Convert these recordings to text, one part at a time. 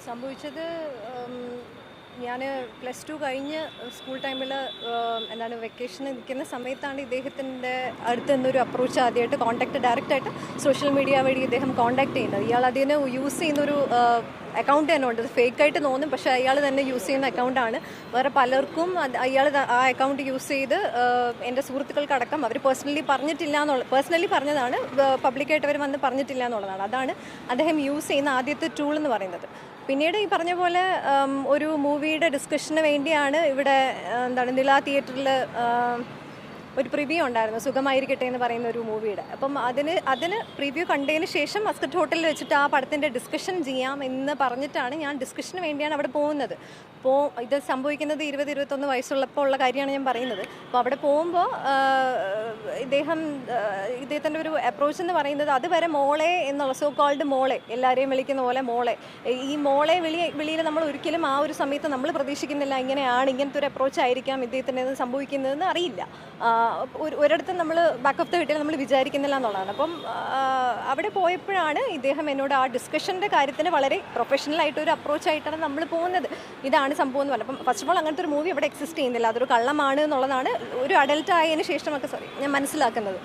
സംഭവിച്ചത് ഞാൻ +2 കഴിഞ്ഞ് സ്കൂൾ ടൈമിൽ എന്താണ് വെക്കേഷന് നിൽക്കുന്ന സമയത്താണ് ഇദ്ദേഹത്തിൻ്റെ അടുത്ത് നിന്നൊരു അപ്രോച്ച് ആദ്യമായിട്ട് ഡയറക്റ്റായിട്ട് സോഷ്യൽ മീഡിയ വഴി ഇദ്ദേഹം കോൺടാക്ട് ചെയ്യുന്നത്. ഇയാൾ അതിന് യൂസ് ചെയ്യുന്നൊരു അക്കൗണ്ട് തന്നെ ഉണ്ട്. ഫേക്കായിട്ട് തോന്നും, പക്ഷേ അയാൾ തന്നെ യൂസ് ചെയ്യുന്ന അക്കൗണ്ടാണ്. വേറെ പലർക്കും അയാൾ ആ അക്കൗണ്ട് യൂസ് ചെയ്ത് എൻ്റെ സുഹൃത്തുക്കൾക്കടക്കം അവർ പേഴ്സണലി പറഞ്ഞതാണ്, പബ്ലിക്കായിട്ട് അവർ വന്ന് പറഞ്ഞിട്ടില്ല എന്നുള്ളതാണ്. അതാണ് അദ്ദേഹം യൂസ് ചെയ്യുന്ന ആദ്യത്തെ ടൂൾ എന്ന് പറയുന്നത്. പിന്നീട് ഈ പറഞ്ഞ പോലെ ഒരു മൂവിയുടെ ഡിസ്കഷന് വേണ്ടിയാണ് ഇവിടെ നില തിയേറ്ററിൽ ഒരു പ്രിവ്യൂ ഉണ്ടായിരുന്നു, സുഖമായിരിക്കട്ടെ എന്ന് പറയുന്ന ഒരു മൂവിയുടെ. അപ്പം അതിന് പ്രിവ്യൂ കണ്ടതിന് ശേഷം മസ്കറ്റ് ഹോട്ടലിൽ വെച്ചിട്ട് ആ പടത്തിൻ്റെ ഡിസ്കഷൻ ചെയ്യാം എന്ന് പറഞ്ഞിട്ടാണ് ഞാൻ ഡിസ്കഷന് വേണ്ടിയാണ് അവിടെ പോകുന്നത്. ഇത് സംഭവിക്കുന്നത് 20-21 വയസ്സുള്ളപ്പോൾ ഉള്ള കാര്യമാണ് ഞാൻ പറയുന്നത്. അപ്പോൾ അവിടെ പോകുമ്പോൾ ഇദ്ദേഹത്തിൻ്റെ ഒരു അപ്രോച്ച് എന്ന് പറയുന്നത് അതുവരെ മോളെ എന്നുള്ള സോ കോൾഡ് മോളെ, എല്ലാവരെയും വിളിക്കുന്ന പോലെ മോളെ, ഈ മോളെ വിളിയിൽ നമ്മൾ ഒരിക്കലും ആ ഒരു സമയത്ത് നമ്മൾ പ്രതീക്ഷിക്കുന്നില്ല ഇങ്ങനത്തെ ഒരു അപ്രോച്ച് ആയിരിക്കാം ഇദ്ദേഹത്തിന് സംഭവിക്കുന്നതെന്ന് അറിയില്ല. ഒരിടത്തും നമ്മൾ ബാക്ക് ഓഫ് ദ വീട്ടിൽ നമ്മൾ വിചാരിക്കുന്നില്ല എന്നുള്ളതാണ്. അപ്പം അവിടെ പോയപ്പോഴാണ് ഇദ്ദേഹം എന്നോട് ആ ഡിസ്കഷൻ്റെ കാര്യത്തിന് വളരെ പ്രൊഫഷണലായിട്ടൊരു അപ്രോച്ചായിട്ടാണ് നമ്മൾ പോകുന്നത്. ഇതാണ് സംഭവം എന്ന് പറഞ്ഞത്. അപ്പം ഫസ്റ്റ് ഓഫ് ഓൾ അങ്ങനത്തെ ഒരു മൂവി അവിടെ എക്സിസ്റ്റ് ചെയ്യുന്നില്ല, അതൊരു കള്ളമാണ് എന്നുള്ളതാണ് ഒരു അഡൽട്ട് ആയതിനു ശേഷമൊക്കെ ഞാൻ മനസ്സിലാക്കുന്നത്.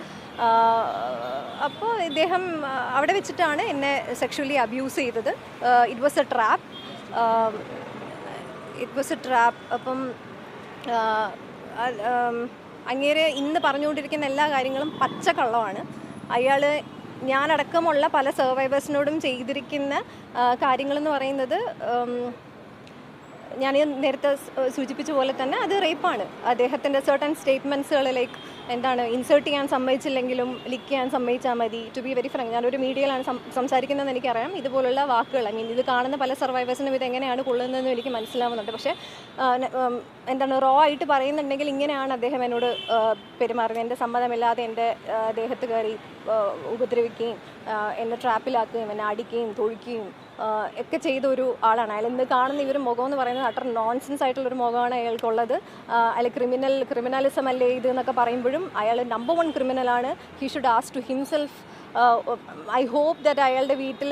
അപ്പോൾ ഇദ്ദേഹം അവിടെ വെച്ചിട്ടാണ് എന്നെ സെക്ഷുവലി അബ്യൂസ് ചെയ്തത്. It was A trap. അപ്പം അങ്ങേര് ഇന്ന് പറഞ്ഞുകൊണ്ടിരിക്കുന്ന എല്ലാ കാര്യങ്ങളും പച്ചക്കള്ളമാണ്. അയാൾ ഞാനടക്കമുള്ള പല സർവൈവേഴ്സിനോടും ചെയ്തിരിക്കുന്ന കാര്യങ്ങളെന്ന് പറയുന്നത് ഞാൻ നേരത്തെ സൂചിപ്പിച്ച പോലെ തന്നെ അത് റേപ്പാണ്. അദ്ദേഹത്തിൻ്റെ സർട്ടൺ സ്റ്റേറ്റ്മെൻറ്റ്സുകൾ ലൈക്ക് ഇൻസേർട്ട് ചെയ്യാൻ സമ്മതിച്ചില്ലെങ്കിലും ലിക്ക് ചെയ്യാൻ സമ്മതിച്ചാൽ മതി. ടു ബി വെരി ഫ്രാങ്ക്, ഞാനൊരു മീഡിയയിലാണ് സംസാരിക്കുന്നതെന്ന് എനിക്കറിയാം. ഇതുപോലുള്ള വാക്കുകൾ ഇത് കാണുന്ന പല സർവൈവേഴ്സിനും ഇതെങ്ങനെയാണ് കൊള്ളുന്നതെന്നും എനിക്ക് മനസ്സിലാവുന്നുണ്ട്. പക്ഷേ റോ ആയിട്ട് പറയുന്നുണ്ടെങ്കിൽ ഇങ്ങനെയാണ് അദ്ദേഹം എന്നോട് പെരുമാറുന്നത്. എൻ്റെ സമ്മതമില്ലാതെ എൻ്റെ ദേഹത്ത് കയറി ഉപദ്രവിക്കുകയും എന്നെ ട്രാപ്പിലാക്കുകയും എന്നെ അടിക്കുകയും തൊഴിക്കുകയും ഒക്കെ ചെയ്ത ഒരു ആളാണ് അയാൾ. ഇന്ന് കാണുന്ന ഈ ഒരു മുഖം എന്ന് പറയുന്നത് അത്ര നോൺസെൻസ് ആയിട്ടുള്ളൊരു മുഖമാണ് അയാൾക്കുള്ളത്. അയാൾ ക്രിമിനലിസം അല്ലേ ഇത് എന്നൊക്കെ പറയുമ്പോഴും അയാൾ നമ്പർ 1 ക്രിമിനലാണ്. He should ask to himself. I hope that അയാളുടെ വീട്ടിൽ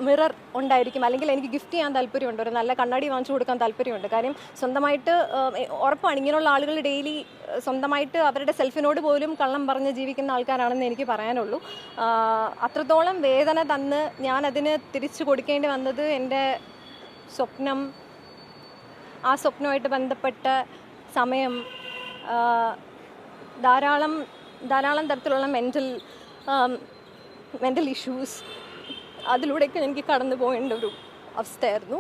മിറർ ഉണ്ടായിരിക്കും, അല്ലെങ്കിൽ എനിക്ക് ഗിഫ്റ്റ് ചെയ്യാൻ താല്പര്യമുണ്ട്, ഒരു നല്ല കണ്ണാടി വാങ്ങിച്ചു കൊടുക്കാൻ താല്പര്യമുണ്ട്. കാര്യം സ്വന്തമായിട്ട് ഉറപ്പാണ് ഇങ്ങനെയുള്ള ആളുകൾ ഡെയിലി സ്വന്തമായിട്ട് അവരുടെ സെൽഫിനോട് പോലും കള്ളം പറഞ്ഞ് ജീവിക്കുന്ന ആൾക്കാരാണെന്ന് എനിക്ക് പറയാനുള്ളൂ. അത്രത്തോളം വേദന തന്ന് ഞാനതിന് തിരിച്ചു കൊടുക്കേണ്ടി വന്നത് എൻ്റെ സ്വപ്നം, ആ സ്വപ്നമായിട്ട് ബന്ധപ്പെട്ട സമയം, ധാരാളം തരത്തിലുള്ള മെൻ്റൽ ഇഷ്യൂസ്, അതിലൂടെയൊക്കെ എനിക്ക് കടന്നു പോകേണ്ട ഒരു അവസ്ഥയായിരുന്നു.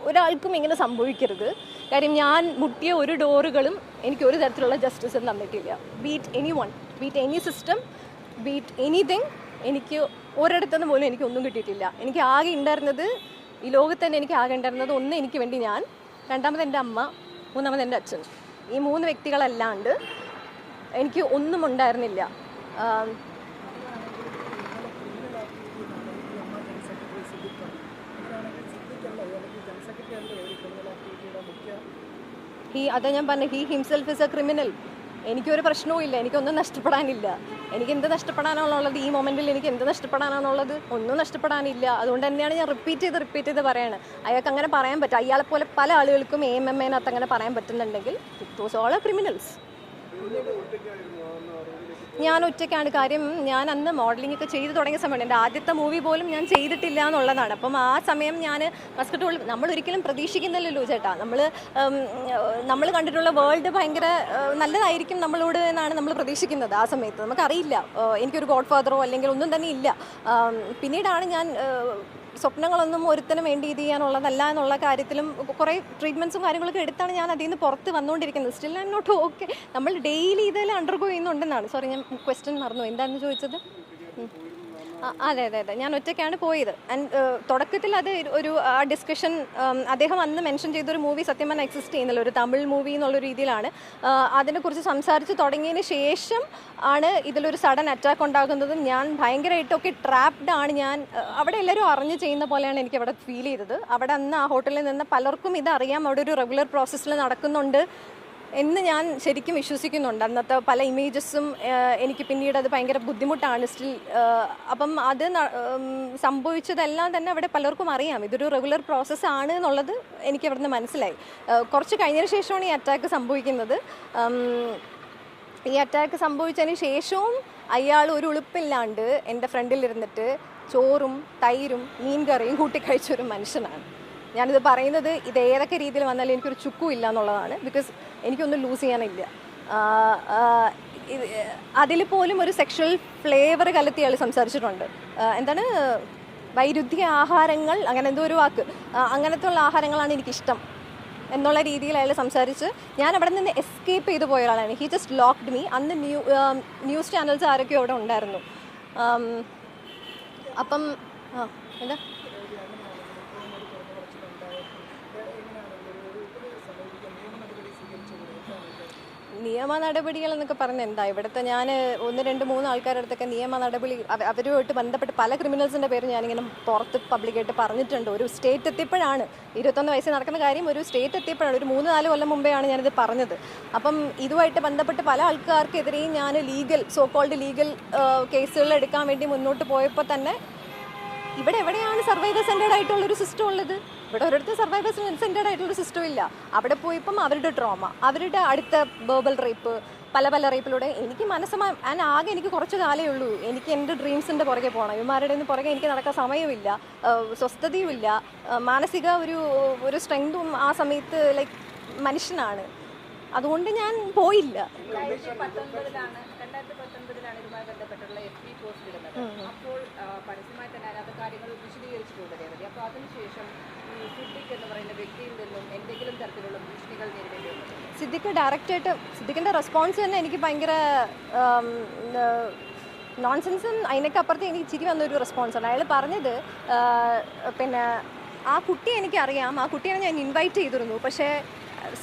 ഒരാൾക്കും ഇങ്ങനെ സംഭവിക്കരുത്. കാര്യം ഞാൻ മുട്ടിയ ഒരു ഡോറുകളും എനിക്ക് ഒരു തരത്തിലുള്ള ജസ്റ്റിസും തന്നിട്ടില്ല. Beat any system, beat anything. എനിക്ക് ഒരിടത്തുനിന്ന് പോലും എനിക്കൊന്നും കിട്ടിയിട്ടില്ല. എനിക്ക് ആകെ ഉണ്ടായിരുന്നത്, ഈ ലോകത്ത് തന്നെ എനിക്ക് ആകെ ഉണ്ടായിരുന്നത്, ഒന്ന് എനിക്ക് വേണ്ടി ഞാൻ, രണ്ടാമത് എൻ്റെ അമ്മ, മൂന്നാമത് എൻ്റെ അച്ഛൻ. ഈ 3 വ്യക്തികളല്ലാണ്ട് എനിക്ക് ഒന്നും ഉണ്ടായിരുന്നില്ല. അതാ ഞാൻ പറഞ്ഞ he himself is A criminal. എനിക്കൊരു പ്രശ്നവും ഇല്ല, എനിക്കൊന്നും നഷ്ടപ്പെടാനില്ല. എനിക്ക് എന്ത് നഷ്ടപ്പെടാനാണുള്ളത്? ഈ മൊമെൻറ്റിൽ എനിക്ക് എന്ത് നഷ്ടപ്പെടാനാണുള്ളത്? ഒന്നും നഷ്ടപ്പെടാനില്ല. അതുകൊണ്ട് തന്നെയാണ് ഞാൻ റിപ്പീറ്റ് ചെയ്ത് പറയാണ്. അയാൾക്ക് അങ്ങനെ പറയാൻ പറ്റും. അയാളെപ്പോലെ പല ആളുകൾക്കും AMMനകത്ത് അങ്ങനെ പറയാൻ പറ്റുന്നുണ്ടെങ്കിൽ it was all A criminals. ഞാൻ ഒറ്റയ്ക്കാണ്. കാര്യം ഞാൻ അന്ന് മോഡലിംഗ് ഒക്കെ ചെയ്ത് തുടങ്ങിയ സമയമാണ്. എൻ്റെ ആദ്യത്തെ മൂവി പോലും ഞാൻ ചെയ്തിട്ടില്ല എന്നുള്ളതാണ്. അപ്പം ആ സമയം ഞാൻ മസ്കറ്റ് ഹോളിൽ, നമ്മളൊരിക്കലും പ്രതീക്ഷിക്കുന്നില്ലല്ലോ ചേട്ടാ, നമ്മൾ കണ്ടിട്ടുള്ള വേൾഡ് ഭയങ്കര നല്ലതായിരിക്കും നമ്മളോട് എന്നാണ് നമ്മൾ പ്രതീക്ഷിക്കുന്നത്. ആ സമയത്ത് നമുക്കറിയില്ല, എനിക്കൊരു ഗോഡ് ഫാദറോ അല്ലെങ്കിൽ ഒന്നും തന്നെ ഇല്ല. പിന്നീടാണ് ഞാൻ സ്വപ്നങ്ങളൊന്നും ഒരുത്തനും വേണ്ടി ഇത് ചെയ്യാനുള്ളതല്ല എന്നുള്ള കാര്യത്തിലും കുറേ ട്രീറ്റ്മെൻറ്റ്സും കാര്യങ്ങളൊക്കെ എടുത്താണ് ഞാൻ അതിൽ നിന്ന് പുറത്ത് വന്നുകൊണ്ടിരിക്കുന്നത്. Still I'm not okay. നമ്മൾ ഡെയിലി ഇതെല്ലാം അണ്ടർഗോ ചെയ്യുന്നുണ്ടെന്നാണ്. സോറി, ഞാൻ ക്വസ്റ്റ്യൻ മറന്നു. എന്തായിരുന്നു ചോദിച്ചത്? അതെ, ഞാൻ ഒറ്റയ്ക്കാണ് പോയത്. ആൻഡ് തുടക്കത്തിൽ അത് ഒരു ഡിസ്കഷൻ അദ്ദേഹം അന്ന് മെൻഷൻ ചെയ്തൊരു മൂവി സത്യം പറഞ്ഞാൽ എക്സിസ്റ്റ് ചെയ്യുന്നില്ല, ഒരു തമിഴ് മൂവി എന്നുള്ള രീതിയിലാണ്. അതിനെക്കുറിച്ച് സംസാരിച്ച് തുടങ്ങിയതിന് ശേഷം ആണ് ഇതിലൊരു സഡൻ അറ്റാക്ക് ഉണ്ടാകുന്നതും ഞാൻ ഭയങ്കരമായിട്ടൊക്കെ ട്രാപ്ഡ് ആണ്. ഞാൻ അവിടെ എല്ലാവരും അറിഞ്ഞ് ചെയ്യുന്ന പോലെയാണ് എനിക്ക് അവിടെ ഫീൽ ചെയ്തത്. അവിടെ അന്ന് ആ ഹോട്ടലിൽ നിന്ന് പലർക്കും ഇതറിയാം, അവിടെ ഒരു റെഗുലർ പ്രോസസ്സിൽ നടക്കുന്നുണ്ട് എന്ന് ഞാൻ ശരിക്കും വിശ്വസിക്കുന്നുണ്ട്. അന്നത്തെ പല ഇമേജസും എനിക്ക് പിന്നീട് അത് ഭയങ്കര ബുദ്ധിമുട്ടാണ് സ്റ്റിൽ. അപ്പം അത് സംഭവിച്ചതെല്ലാം തന്നെ അവിടെ പലർക്കും അറിയാം. ഇതൊരു റെഗുലർ പ്രോസസ്സാണ് എന്നുള്ളത് എനിക്ക് അവിടുന്ന് മനസ്സിലായി. കുറച്ച് കഴിഞ്ഞതിന് ശേഷമാണ് ഈ അറ്റാക്ക് സംഭവിക്കുന്നത്. ഈ അറ്റാക്ക് സംഭവിച്ചതിന് ശേഷവും അയാൾ ഒരു ഉളുപ്പില്ലാണ്ട് എൻ്റെ ഫ്രണ്ടിലിരുന്നിട്ട് ചോറും തൈരും മീൻ കറിയും കൂട്ടിക്കഴിച്ചൊരു മനുഷ്യനാണ്. ഞാനിത് പറയുന്നത് ഇത് ഏതൊക്കെ രീതിയിൽ വന്നാലും എനിക്കൊരു ചുക്കും ഇല്ല എന്നുള്ളതാണ്. ബിക്കോസ് എനിക്കൊന്നും ലൂസ് ചെയ്യാനില്ല. അതിൽ പോലും ഒരു സെക്ഷൽ ഫ്ലേവർ കലർത്തി അയാൾ സംസാരിച്ചിട്ടുണ്ട്. എന്താണ് വൈരുദ്ധ്യ ആഹാരങ്ങൾ, അങ്ങനെ എന്തോ ഒരു വാക്ക്, അങ്ങനത്തെ ഉള്ള ആഹാരങ്ങളാണ് എനിക്കിഷ്ടം എന്നുള്ള രീതിയിൽ അയാൾ സംസാരിച്ച് ഞാൻ അവിടെ നിന്ന് എസ്കേപ്പ് ചെയ്ത് പോയ ഒരാളാണ്. He just locked me. അന്ന് ന്യൂസ് ചാനൽസ് ആരൊക്കെയോ അവിടെ ഉണ്ടായിരുന്നു. അപ്പം എന്താ നിയമ നടപടികൾ എന്നൊക്കെ പറഞ്ഞാൽ എന്താ, ഇവിടുത്തെ ഞാൻ 1, 2, 3 ആൾക്കാരുടെ അടുത്തൊക്കെ നിയമ നടപടി അവരുമായിട്ട് ബന്ധപ്പെട്ട് പല ക്രിമിനൽസിൻ്റെ പേര് ഞാനിങ്ങനെ പുറത്ത് പബ്ലിക്കായിട്ട് പറഞ്ഞിട്ടുണ്ട്. ഒരു സ്റ്റേറ്റ് എത്തിയപ്പോഴാണ്, 21 വയസ്സിൽ നടക്കുന്ന കാര്യം ഒരു സ്റ്റേറ്റ് എത്തിയപ്പോഴാണ്, ഒരു 3-4 കൊല്ലം മുമ്പെയാണ് ഞാനിത് പറഞ്ഞത്. അപ്പം ഇതുമായിട്ട് ബന്ധപ്പെട്ട് പല ആൾക്കാർക്കെതിരെയും ഞാൻ സോ കോൾഡ് ലീഗൽ കേസുകൾ എടുക്കാൻ വേണ്ടി മുന്നോട്ട് പോയപ്പോൾ തന്നെ ഇവിടെ എവിടെയാണ് സർവൈവർ സെൻറ്റേഡ് ആയിട്ടുള്ളൊരു സിസ്റ്റം ഉള്ളത്? ഇവിടെ ഒരിടത്ത് സർവൈവർ സെൻറ്റേഡ് ആയിട്ടുള്ളൊരു സിസ്റ്റം ഇല്ല. അവിടെ പോയപ്പം അവരുടെ ട്രോമ, അവരുടെ അടുത്ത വെർബൽ റേപ്പ്, പല റേപ്പിലൂടെ എനിക്ക് ആകെ എനിക്ക് കുറച്ച് കാലമേ ഉള്ളൂ. എനിക്ക് എൻ്റെ ഡ്രീംസിൻ്റെ പുറകെ പോകണം. ഇവന്മാരുടെ പുറകെ എനിക്ക് നടക്കാൻ സമയമില്ല, സ്വസ്ഥതയുമില്ല, മാനസിക ഒരു സ്ട്രെങ്തും ആ സമയത്ത് ലൈക്ക് മനുഷ്യനാണ്. അതുകൊണ്ട് ഞാൻ പോയില്ല. 2019 ഇതുമായി ബന്ധപ്പെട്ടുള്ള FB പോസ്റ്റ് ഇടുന്നത്. അപ്പോൾ പരസ്യമായി തന്നെ അതിനകത്ത് കാര്യങ്ങൾ വിശദീകരിച്ചിട്ടുണ്ട് രേവതി. അപ്പോൾ അതിനുശേഷം ഈ സിദ്ദിഖ് എന്ന് പറയുന്ന വ്യക്തിയിൽ നിന്നും എന്തെങ്കിലും തരത്തിലുള്ള ഭീഷണികൾ നേരിടേണ്ടി വന്നു? സിദ്ദിഖിൻ്റെ റെസ്പോൺസ് തന്നെ എനിക്ക് ഭയങ്കര നോൺസെൻസും അതിനൊക്കെ അപ്പുറത്ത് എനിക്ക് ചിരി വന്നൊരു റെസ്പോൺസാണ്. അയാൾ പറഞ്ഞത് പിന്നെ ആ കുട്ടിയെ എനിക്കറിയാം, ആ കുട്ടിയെ ഞാൻ ഇൻവൈറ്റ് ചെയ്തിരുന്നു, പക്ഷേ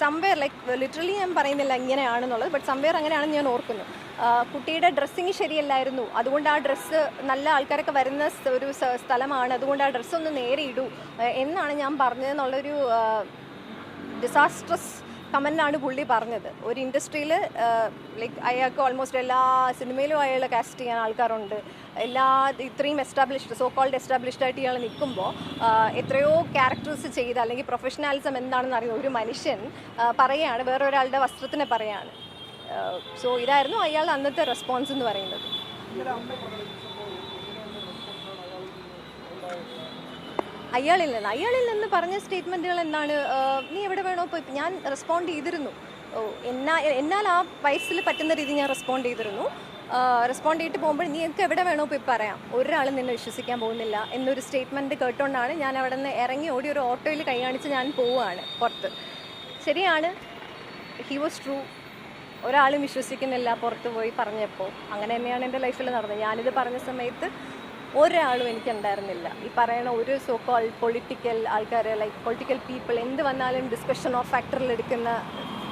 സംവെയർ ലൈക്ക് ലിറ്ററലി ഞാൻ പറയുന്നില്ല ഇങ്ങനെയാണെന്നുള്ളത്, ബട്ട് സംവെയർ അങ്ങനെയാണെന്ന് ഞാൻ ഓർക്കുന്നു. കുട്ടിയുടെ ഡ്രസ്സിങ് ശരിയല്ലായിരുന്നു, അതുകൊണ്ട് ആ ഡ്രസ്സ് നല്ല ആൾക്കാരൊക്കെ വരുന്ന ഒരു സ്ഥലമാണ്, അതുകൊണ്ട് ആ ഡ്രസ്സൊന്ന് നേരെ ഇടൂ എന്നാണ് ഞാൻ പറഞ്ഞതെന്നുള്ളൊരു ഡിസാസ്ട്രസ് കമൻ്റാണ് പുള്ളി പറഞ്ഞത്. ഒരു ഇൻഡസ്ട്രിയിൽ ലൈക്ക് അയാൾക്ക് ഓൾമോസ്റ്റ് എല്ലാ സിനിമയിലും അയാളെ കാസ്റ്റ് ചെയ്യാൻ ആൾക്കാരുണ്ട്, ഇത്രയും സോ കോൾഡ് എസ്റ്റാബ്ലിഷ്ഡ് ആയിട്ട് ഇയാൾ നിൽക്കുമ്പോൾ എത്രയോ ക്യാരക്ടേഴ്സ് ചെയ്ത് അല്ലെങ്കിൽ പ്രൊഫഷണാലിസം എന്താണെന്ന് അറിയുന്ന ഒരു മനുഷ്യൻ പറയുകയാണ്, വേറൊരാളുടെ വസ്ത്രത്തിനെ പറയാണ്. സോ ഇതായിരുന്നു അയാളുടെ അന്നത്തെ റെസ്പോൺസ് എന്ന് പറയുന്നത്. അയാളിൽ നിന്ന് പറഞ്ഞ സ്റ്റേറ്റ്മെൻറ്റുകൾ എന്താണ്, നീ എവിടെ വേണോ പോയി, ഞാൻ റെസ്പോണ്ട് ചെയ്തിരുന്നു. എന്നാൽ ആ വയസ്സിൽ പറ്റുന്ന രീതി ഞാൻ റെസ്പോണ്ട് ചെയ്തിരുന്നു. റെസ്പോണ്ട് ചെയ്തിട്ട് പോകുമ്പോൾ നീക്ക് എവിടെ വേണോ പോയി പറയാം, ഒരാളും നിന്നെ വിശ്വസിക്കാൻ പോകുന്നില്ല എന്നൊരു സ്റ്റേറ്റ്മെൻറ്റ് കേട്ടുകൊണ്ടാണ് ഞാൻ അവിടെ നിന്ന് ഇറങ്ങി ഓടി ഒരു ഓട്ടോയിൽ കൈ കാണിച്ച് ഞാൻ പോവുകയാണ് പുറത്ത്. ശരിയാണ്, ഹി വാസ് ട്രൂ. ഒരാളും വിശ്വസിക്കുന്നില്ല പുറത്ത് പോയി പറഞ്ഞപ്പോൾ. അങ്ങനെ തന്നെയാണ് എൻ്റെ ലൈഫിൽ നടന്നത്. ഞാനിത് പറഞ്ഞ സമയത്ത് ഒരാളും എനിക്കുണ്ടായിരുന്നില്ല. ഈ പറയുന്ന ഒരു സോ കോൾ പൊളിറ്റിക്കൽ ആൾക്കാർ, ലൈക്ക് പൊളിറ്റിക്കൽ പീപ്പിൾ, എന്ത് വന്നാലും ഡിസ്കഷൻ ഓഫ് ഫാക്ടറിൽ എടുക്കുന്ന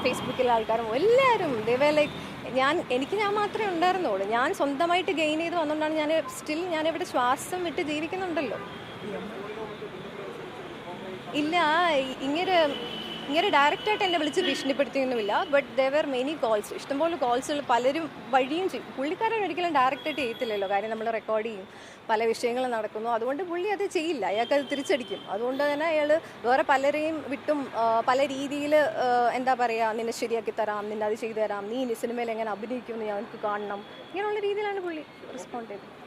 ഫേസ്ബുക്കിലെ ആൾക്കാരും എല്ലാവരും ദൈവ ലൈക്ക് എനിക്ക് ഞാൻ മാത്രമേ ഉണ്ടായിരുന്നുള്ളൂ. ഞാൻ സ്വന്തമായിട്ട് ഗെയിൻ ചെയ്ത് വന്നുകൊണ്ടാണ് ഞാനിവിടെ ശ്വാസം വിട്ട് ജീവിക്കുന്നുണ്ടല്ലോ. ഇല്ല, ഇങ്ങനെ ഡയറക്റ്റായിട്ട് എന്നെ വിളിച്ച് ഭീഷണിപ്പെടുത്തിയൊന്നുമില്ല. ബട്ട് ദർ മെനി കോൾസ്, ഇഷ്ടംപോലെ കോൾസുകൾ പലരും വഴിയും ചെയ്യും. പുള്ളിക്കാരൻ ഒരിക്കലും ഡയറക്റ്റായിട്ട് ചെയ്യത്തില്ലല്ലോ, കാര്യം നമ്മൾ റെക്കോർഡ് ചെയ്യും, പല വിഷയങ്ങൾ നടക്കുന്നു. അതുകൊണ്ട് പുള്ളി അത് ചെയ്യില്ല, അയാൾക്കത് തിരിച്ചടിക്കും. അതുകൊണ്ട് തന്നെ അയാൾ വേറെ പലരെയും വിട്ടും പല രീതിയിൽ എന്താ പറയുക, നിന്നെ ശരിയാക്കി തരാം, നിന്നെ അത് ചെയ്തു തരാം, നീ സിനിമയിൽ എങ്ങനെ അഭിനയിക്കുമെന്ന് ഞങ്ങൾക്ക് കാണണം, ഇങ്ങനെയുള്ള രീതിയിലാണ് പുള്ളി റെസ്പോണ്ട് ചെയ്തത്.